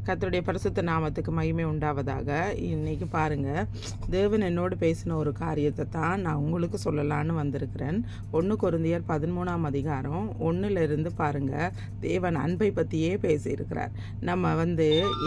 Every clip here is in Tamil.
கர்த்தருடைய பரிசுத்த நாமத்துக்கு மகிமை உண்டாவதாக. இன்றைக்கி பாருங்கள், தேவன் என்னோடு பேசின ஒரு காரியத்தை தான் நான் உங்களுக்கு சொல்லலான்னு வந்திருக்கிறேன். 1 கொரிந்தியர் 13ஆம் அதிகாரம் 1லிருந்து பாருங்கள், தேவன் அன்பை பற்றியே பேசியிருக்கிறார். நம்ம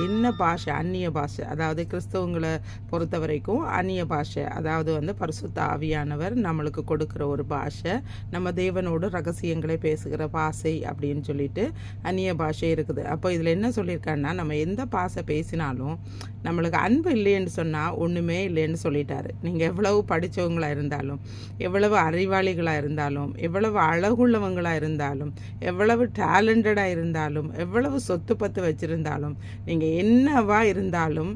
என்ன பாஷை, அந்நிய பாஷை, அதாவது கிறிஸ்தவங்களை பொறுத்த வரைக்கும் அந்நிய பாஷை, அதாவது பரிசுத்த ஆவியானவர் நம்மளுக்கு கொடுக்குற ஒரு பாஷை, நம்ம தேவனோடு ரகசியங்களை பேசுகிற பாஷை அப்படின்னு சொல்லிட்டு அந்நிய பாஷை இருக்குது. அப்போ இதில் என்ன சொல்லியிருக்காருன்னா, நம்ம எந்த பாஷை பேசினாலும் நம்மளுக்கு அன்பு இல்லைன்னு சொன்னால் ஒன்றுமே இல்லைன்னு சொல்லிட்டாரு. நீங்கள் எவ்வளவு படித்தவங்களாக இருந்தாலும், எவ்வளவு அறிவாளிகளாக இருந்தாலும், எவ்வளவு அழகுள்ளவங்களாக இருந்தாலும், எவ்வளவு டேலண்டடாக இருந்தாலும், எவ்வளவு சொத்து பத்து வச்சுருந்தாலும், நீங்கள் என்னவா இருந்தாலும்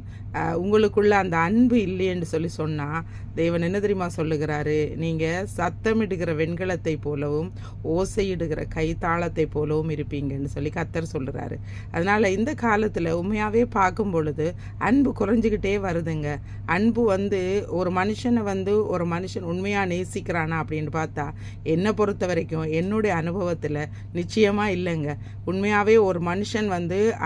உங்களுக்குள்ள அந்த அன்பு இல்லைன்னு சொன்னால் தேவன் என்ன தெரியுமா சொல்லுகிறாரு? நீங்கள் சத்தமிடுகிற வெண்கலத்தை போலவும் ஓசையிடுகிற கைத்தாளத்தை போலவும் இருப்பீங்கன்னு சொல்லி கர்த்தர் சொல்கிறாரு. அதனால் இந்த காலத்தில் உண்மையாகவே பார்க்கும் பொழுது அன்பு குறைஞ்சிக்கிட்டே வருதுங்க. அன்பு ஒரு மனுஷனை ஒரு மனுஷன் உண்மையாக நேசிக்கிறானா அப்படின்னு பார்த்தா என்னை பொறுத்த வரைக்கும் என்னுடைய அனுபவத்தில் நிச்சயமாக இல்லைங்க. உண்மையாகவே ஒரு மனுஷன்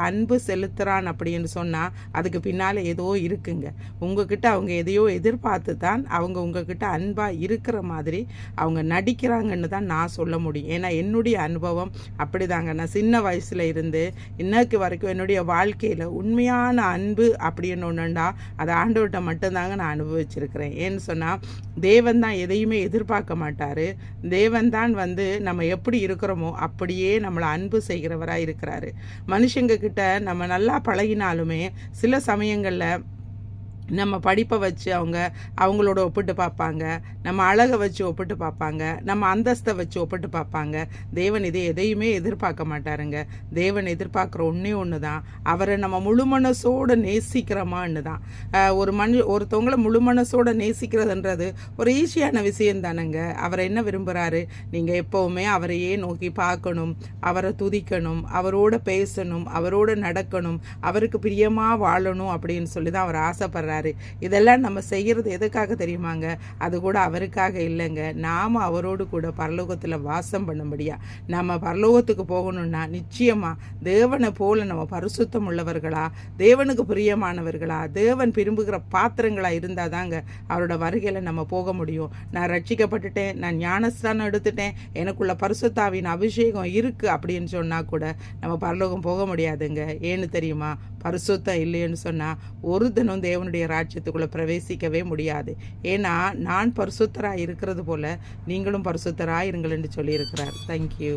அன்பு செலுத்துகிறான் அப்படின்னு சொன்னால் அதுக்கு பின்னால் ஏதோ இருக்குங்க. உங்ககிட்ட அவங்க எதையோ எதிர்பார்த்து தான் அவங்க உங்ககிட்ட அன்பாக இருக்கிற மாதிரி அவங்க நடிக்கிறாங்கன்னு தான் நான் சொல்ல முடியும். ஏன்னா என்னுடைய அனுபவம் அப்படிதாங்க. நான் சின்ன வயசில் இருந்து இன்னைக்கு வரைக்கும் என்னுடைய வாழ்க்கையில் உண்மையான அன்பு அப்படின்னு ஒன்றுண்டா அதை ஆண்டவர்கிட்ட மட்டும்தாங்க நான் அனுபவிச்சிருக்கிறேன். ஏன்னு சொன்னால் தேவன் தான் எதையுமே எதிர்பார்க்க மாட்டார். தேவன் தான் நம்ம எப்படி இருக்கிறோமோ அப்படியே நம்மளை அன்பு செய்கிறவராக இருக்கிறாரு. மனுஷங்க கிட்ட நம்ம நல்லா பழகினாலுமே சில சமயங்களில் நம்ம படிப்பை வச்சு அவங்களோட ஒப்பிட்டு பார்ப்பாங்க, நம்ம அழகை வச்சு ஒப்பிட்டு பார்ப்பாங்க, நம்ம அந்தஸ்தை வச்சு ஒப்பிட்டு பார்ப்பாங்க. தேவன் எதையுமே எதிர்பார்க்க மாட்டாருங்க. தேவன் எதிர்பார்க்குற ஒன்று தான், அவரை நம்ம முழு மனசோடு நேசிக்கிறோமான்னு தான். ஒருத்தவங்களை முழு மனசோடு நேசிக்கிறதுன்றது ஒரு ஈஸியான விஷயம் தானேங்க. அவரை என்ன விரும்புகிறாரு? நீங்கள் எப்போவுமே அவரையே நோக்கி பார்க்கணும், அவரை துதிக்கணும், அவரோட பேசணும், அவரோட நடக்கணும், அவருக்கு பிரியமாக வாழணும் அப்படின்னு சொல்லி தான் அவர் ஆசைப்படுறாரு. இதெல்லாம் நம்ம செய்கிறது எதுக்காக தெரியுமாங்க? அது கூட அவருக்காக இல்லைங்க. நாம் அவரோடு கூட பரலோகத்தில் வாசம் பண்ணும்படியா. நம்ம பரலோகத்துக்கு போகணும்னா நிச்சயமாக தேவனை போல நம்ம பரிசுத்தம் உள்ளவர்களா, தேவனுக்கு பிரியமானவர்களா, தேவன் விரும்புகிற பாத்திரங்களா இருந்தால் தாங்க அவரோட வருகையில் நம்ம போக முடியும். நான் ரட்சிக்கப்பட்டுட்டேன், நான் ஞானஸ்தானம் எடுத்துட்டேன், எனக்குள்ள பரிசுத்தாவின் அபிஷேகம் இருக்குது அப்படின்னு சொன்னால் கூட நம்ம பரலோகம் போக முடியாதுங்க. ஏன்னு தெரியுமா? பரிசுத்தம் இல்லைன்னு சொன்னால் ஒரு தினம் தேவனுடைய ராஜ்யத்துக்குள்ளே பிரவேசிக்கவே முடியாது. ஏன்னா நான் பரிசுத்தராக இருக்கிறது போல நீங்களும் பரிசுத்தராக இருங்கள் என்று சொல்லியிருக்கிறார். தேங்க்யூ.